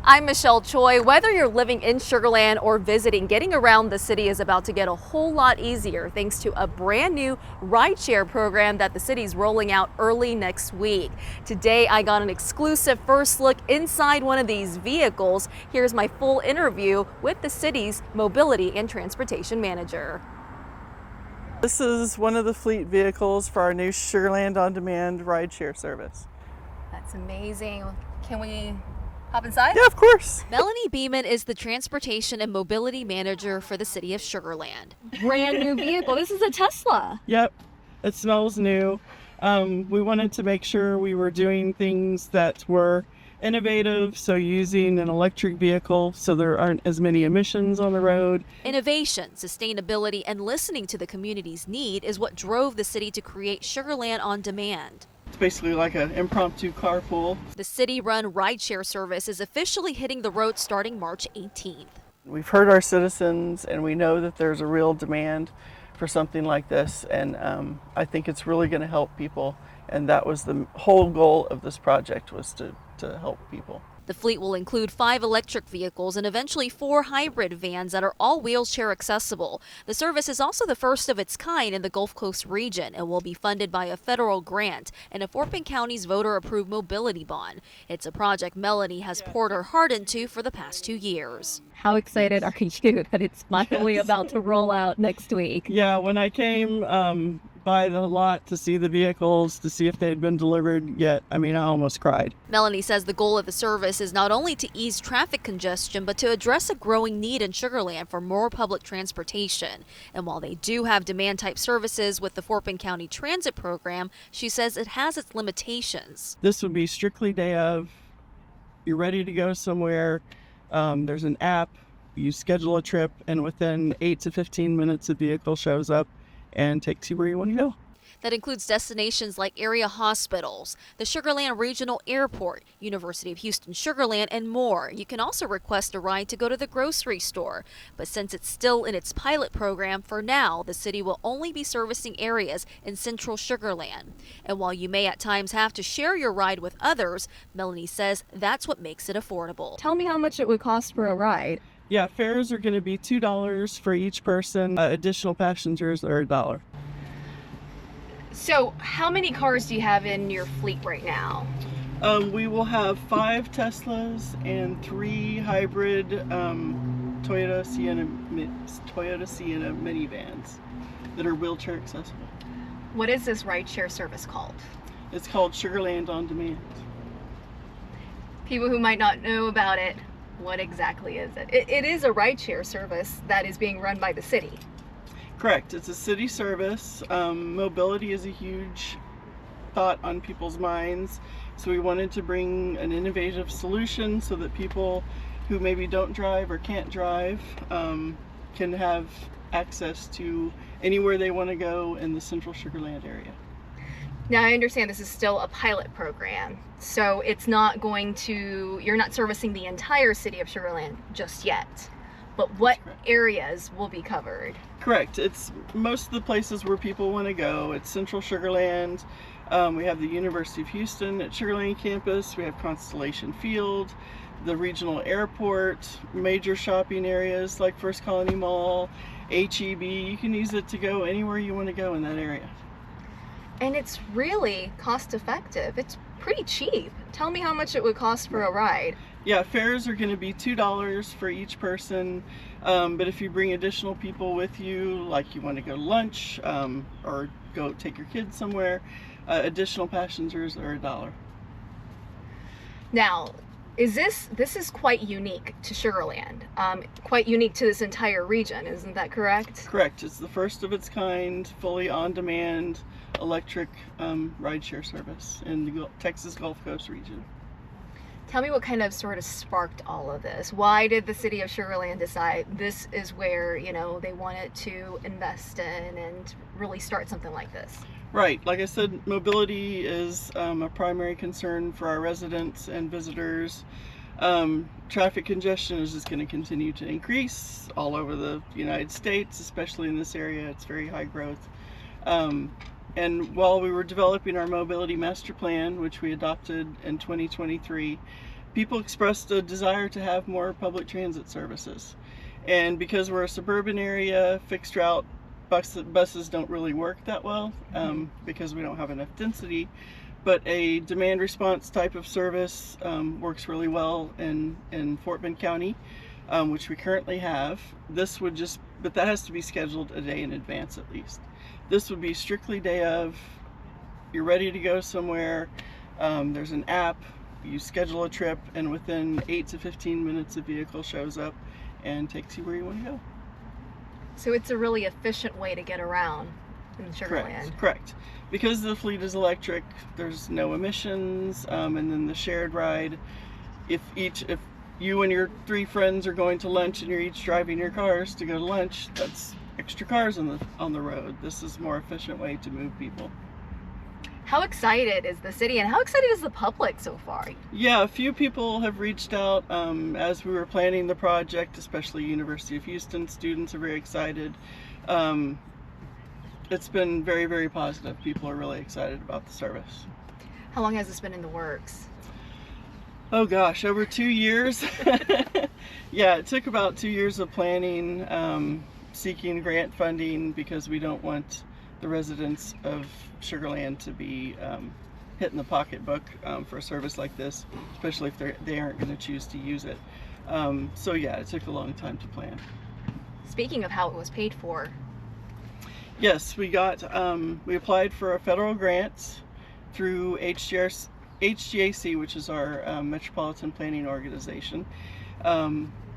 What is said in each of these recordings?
I'm Michelle Choi. Whether you're living in Sugar Land or visiting, getting around the city is about to get a whole lot easier thanks to a brand new rideshare program that the city's rolling out early next week. Today, I got an exclusive first look inside one of these vehicles. Here's my full interview with the city's mobility and transportation manager. This is one of the fleet vehicles for our new Sugar Land On Demand rideshare service. That's amazing. Can we hop inside? Yeah, of course. Melanie Beeman is the transportation and mobility manager for the city of Sugar Land. Brand new vehicle. This is a Tesla. Yep, it smells new. We wanted to make sure we were doing things that were innovative, so using an electric vehicle so there aren't as many emissions on the road. Innovation, sustainability, and listening to the community's need is what drove the city to create Sugar Land On Demand. It's basically like an impromptu carpool. The city-run rideshare service is officially hitting the road starting March 18th. We've heard our citizens and we know that there's a real demand for something like this, and I think it's really going to help people, and that was the whole goal of this project, was to help people. The fleet will include 5 electric vehicles and eventually 4 hybrid vans that are all wheelchair accessible. The service is also the first of its kind in the Gulf Coast region and will be funded by a federal grant and a Fort County's voter-approved mobility bond. It's a project Melanie has poured her heart into for the past 2 years. How excited are you that it's finally about to roll out next week? Yeah, when I came by the lot to see the vehicles, to see if they had been delivered yet, I almost cried. Melanie says the goal of the service is not only to ease traffic congestion, but to address a growing need in Sugar Land for more public transportation. And while they do have demand-type services with the Fort County Transit Program, she says it has its limitations. This would be strictly day of. You're ready to go somewhere. There's an app. You schedule a trip, and within 8 to 15 minutes, a vehicle shows up and takes you where you want to go. That includes destinations like area hospitals, the Sugar Land Regional Airport, University of Houston Sugar Land, and more. You can also request a ride to go to the grocery store. But since it's still in its pilot program, for now, the city will only be servicing areas in central Sugar Land. And while you may at times have to share your ride with others, Melanie says that's what makes it affordable. Tell me how much it would cost for a ride. Yeah, fares are going to be $2 for each person. Additional passengers are $1. So how many cars do you have in your fleet right now? We will have 5 Teslas and 3 hybrid Toyota Sienna minivans that are wheelchair accessible. What is this rideshare service called? It's called Sugar Land On Demand. People who might not know about it, what exactly is it? It is a rideshare service that is being run by the city. Correct. It's a city service. Mobility is a huge thought on people's minds. So we wanted to bring an innovative solution so that people who maybe don't drive or can't drive can have access to anywhere they want to go in the central Sugar Land area. Now, I understand this is still a pilot program, so it's not going to, you're not servicing the entire city of Sugar Land just yet. But what areas will be covered? Correct. It's most of the places where people want to go. It's central Sugar Land. We have the University of Houston at Sugar Land campus. We have Constellation Field, the regional airport, major shopping areas like First Colony Mall, HEB. You can use it to go anywhere you want to go in that area. And it's really cost effective. It's pretty cheap. Tell me how much it would cost for a ride. Yeah, fares are going to be $2 for each person, but if you bring additional people with you, like you want to go to lunch or go take your kids somewhere, additional passengers are $1. Now, this is quite unique to Sugar Land, quite unique to this entire region, isn't that correct? Correct. It's the first of its kind, fully on-demand electric rideshare service in the Texas Gulf Coast region. Tell me what kind of sort of sparked all of this. Why did the city of Sugar Land decide this is where, they wanted to invest in and really start something like this? Right. Like I said, mobility is a primary concern for our residents and visitors. Traffic congestion is just going to continue to increase all over the United States, especially in this area. It's very high growth. And while we were developing our mobility master plan, which we adopted in 2023, people expressed a desire to have more public transit services. And because we're a suburban area, fixed route buses don't really work that well because we don't have enough density. But a demand response type of service works really well in Fort Bend County, which we currently have. This would just, but that has to be scheduled a day in advance at least. This would be strictly day of. You're ready to go somewhere. There's an app. You schedule a trip, and within 8 to 15 minutes, a vehicle shows up and takes you where you want to go. So it's a really efficient way to get around in Sugar Land. Correct. Because the fleet is electric, there's no emissions, and then the shared ride. If you and your 3 friends are going to lunch and you're each driving your cars to go to lunch, that's extra cars on the road. This is a more efficient way to move people. How excited is the city and how excited is the public so far? Yeah, a few people have reached out as we were planning the project, especially University of Houston students are very excited. It's been very, very positive. People are really excited about the service. How long has this been in the works? Oh gosh, over 2 years. Yeah, it took about 2 years of planning, seeking grant funding because we don't want the residents of Sugar Land to be hitting the pocketbook for a service like this, especially if they aren't going to choose to use it. So yeah, it took a long time to plan. Speaking of how it was paid for. Yes, we applied for a federal grant through HGAC, which is our Metropolitan Planning Organization.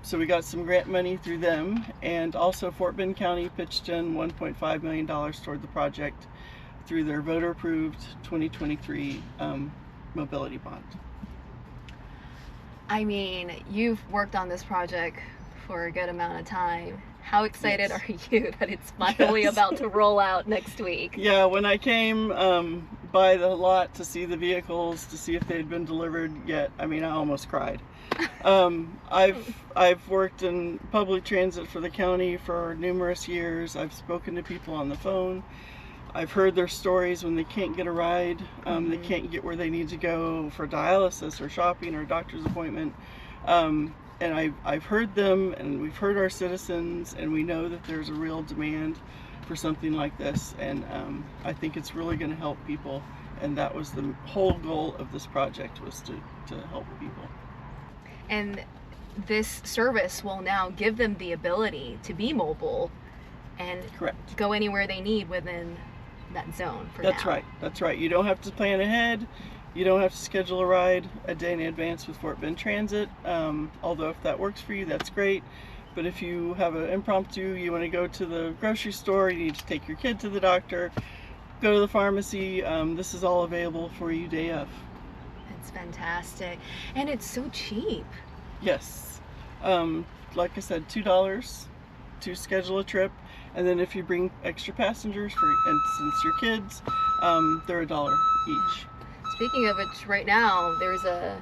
So we got some grant money through them, and also Fort Bend County pitched in $1.5 million toward the project through their voter-approved 2023 mobility bond. I mean, you've worked on this project for a good amount of time. How excited are you that it's finally about to roll out next week? Yeah, when I came by the lot to see the vehicles, to see if they'd been delivered yet, I mean, I almost cried. I've worked in public transit for the county for numerous years. I've spoken to people on the phone. I've heard their stories when they can't get a ride, they can't get where they need to go for dialysis or shopping or a doctor's appointment. And I've heard them, and we've heard our citizens, and we know that there's a real demand for something like this, and I think it's really going to help people, and that was the whole goal of this project, was to help people. And this service will now give them the ability to be mobile and Correct. Go anywhere they need within that zone for That's now. right. That's right. You don't have to plan ahead. You don't have to schedule a ride a day in advance with Fort Bend Transit. Although if that works for you, that's great. But if you have an impromptu, you want to go to the grocery store, you need to take your kid to the doctor, go to the pharmacy, this is all available for you day of. It's fantastic. And it's so cheap. Yes. Like I said, $2 to schedule a trip. And then if you bring extra passengers, for instance your kids, they're $1 each. Speaking of which, right now there's a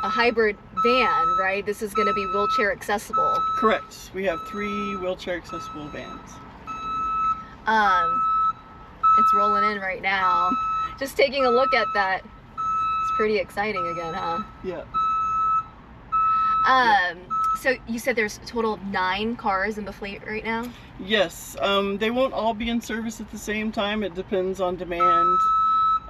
hybrid van, right? This is going to be wheelchair accessible. Correct. We have 3 wheelchair accessible vans. It's rolling in right now. Just taking a look at that. It's pretty exciting again, huh? Yeah. So you said there's a total of 9 cars in the fleet right now? Yes. They won't all be in service at the same time. It depends on demand.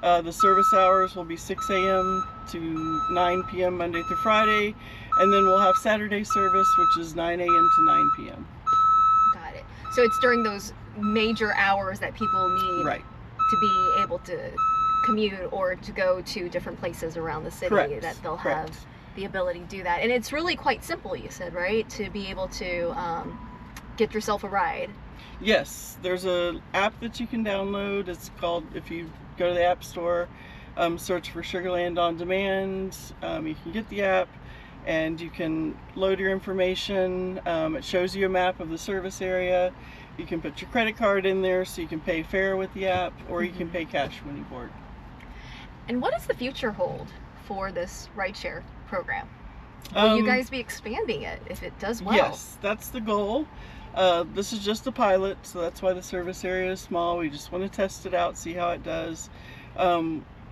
The service hours will be 6 a.m. to 9 p.m. Monday through Friday, and then we'll have Saturday service, which is 9 a.m. to 9 p.m. Got it. So it's during those major hours that people need Right. to be able to commute or to go to different places around the city. Correct. That they'll Correct. have the ability to do that. And it's really quite simple, you said, right? To be able to get yourself a ride. Yes, there's an app that you can download. It's called, if you go to the App Store, search for Sugar Land On Demand. You can get the app and you can load your information. It shows you a map of the service area. You can put your credit card in there so you can pay fare with the app, or you can pay cash when you board. And what does the future hold for this rideshare program? Will you guys be expanding it if it does well? Yes, that's the goal. This is just a pilot, so that's why the service area is small. We just want to test it out, see how it does.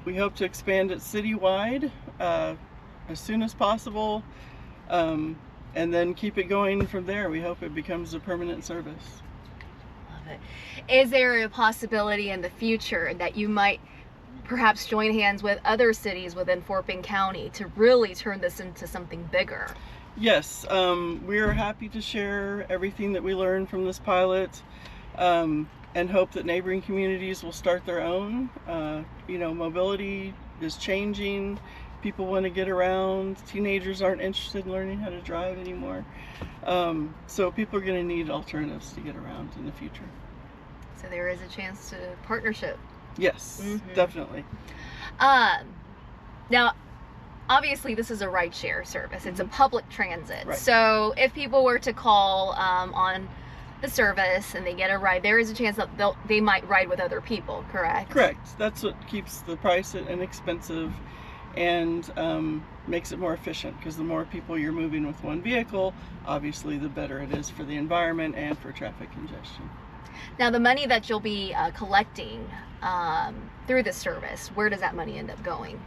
We hope to expand it citywide as soon as possible, and then keep it going from there. We hope it becomes a permanent service. Love it. Is there a possibility in the future that you might perhaps join hands with other cities within Fort Bend County to really turn this into something bigger? Yes, we are happy to share everything that we learned from this pilot, and hope that neighboring communities will start their own. Mobility is changing. People want to get around. Teenagers aren't interested in learning how to drive anymore. So people are going to need alternatives to get around in the future. So there is a chance to partnership. Yes, Mhm. definitely. Now, obviously, this is a rideshare service. It's a public transit. Right. So if people were to call on the service and they get a ride, there is a chance that they might ride with other people, correct? Correct. That's what keeps the price inexpensive and makes it more efficient, because the more people you're moving with one vehicle, obviously the better it is for the environment and for traffic congestion. Now, the money that you'll be collecting through this service, where does that money end up going?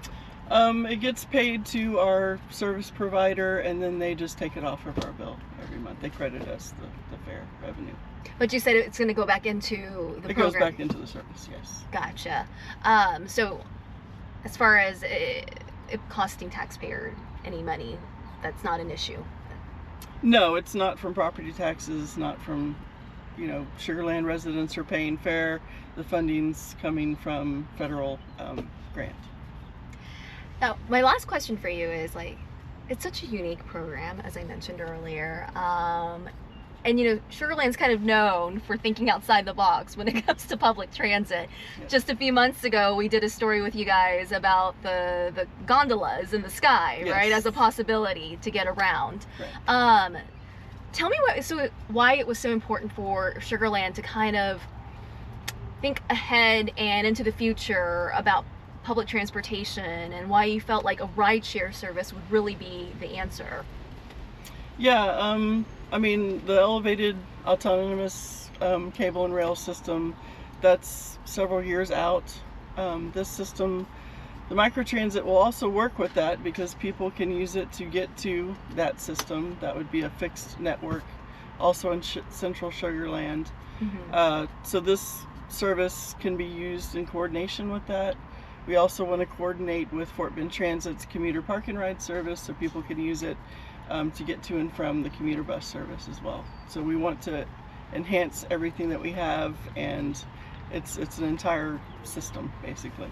It gets paid to our service provider, and then they just take it off of our bill every month. They credit us the fare revenue. But you said it's going to go back into the It program. goes back into the service, yes. Gotcha. So as far as it costing taxpayer any money, that's not an issue. No, it's not from property taxes, not from, Sugar Land residents are paying fare. The funding's coming from federal grant. Now, my last question for you is, it's such a unique program, as I mentioned earlier. And Sugar Land's kind of known for thinking outside the box when it comes to public transit. Yes. Just a few months ago, we did a story with you guys about the gondolas in the sky, Yes. right, as a possibility to get around. Right. Tell me why it was so important for Sugar Land to kind of think ahead and into the future about public transportation, and why you felt like a rideshare service would really be the answer. Yeah, the elevated autonomous cable and rail system, that's several years out. This system, the microtransit, will also work with that, because people can use it to get to that system. That would be a fixed network, also in central Sugar Land. Mm-hmm. So this service can be used in coordination with that. We also want to coordinate with Fort Bend Transit's commuter park and ride service, so people can use it to get to and from the commuter bus service as well. So we want to enhance everything that we have, and it's an entire system, basically.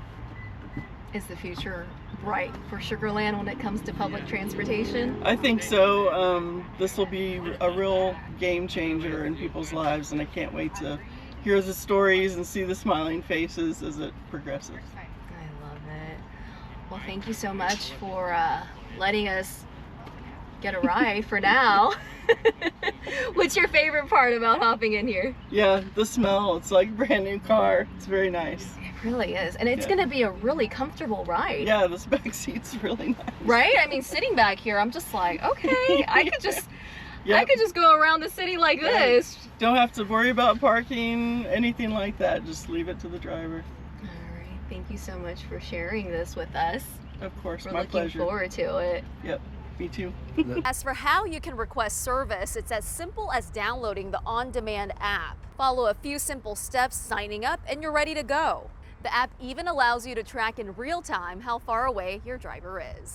Is the future bright for Sugar Land when it comes to public transportation? I think so. This will be a real game changer in people's lives, and I can't wait to hear the stories and see the smiling faces as it progresses. I love it. Well, thank you so much for letting us get a ride for now. What's your favorite part about hopping in here? Yeah, the smell. It's like a brand new car. It's very nice. It really is. And it's Yeah. going to be a really comfortable ride. Yeah, this back seat's really nice. Right? I mean, sitting back here, I'm just like, okay, I could just Yep. go around the city like Right. this. Don't have to worry about parking, anything like that. Just leave it to the driver. All right. Thank you so much for sharing this with us. Of course, We're my looking pleasure. forward to it. Yep, me too. As for how you can request service, it's as simple as downloading the on-demand app. Follow a few simple steps, signing up, and you're ready to go. The app even allows you to track in real time how far away your driver is.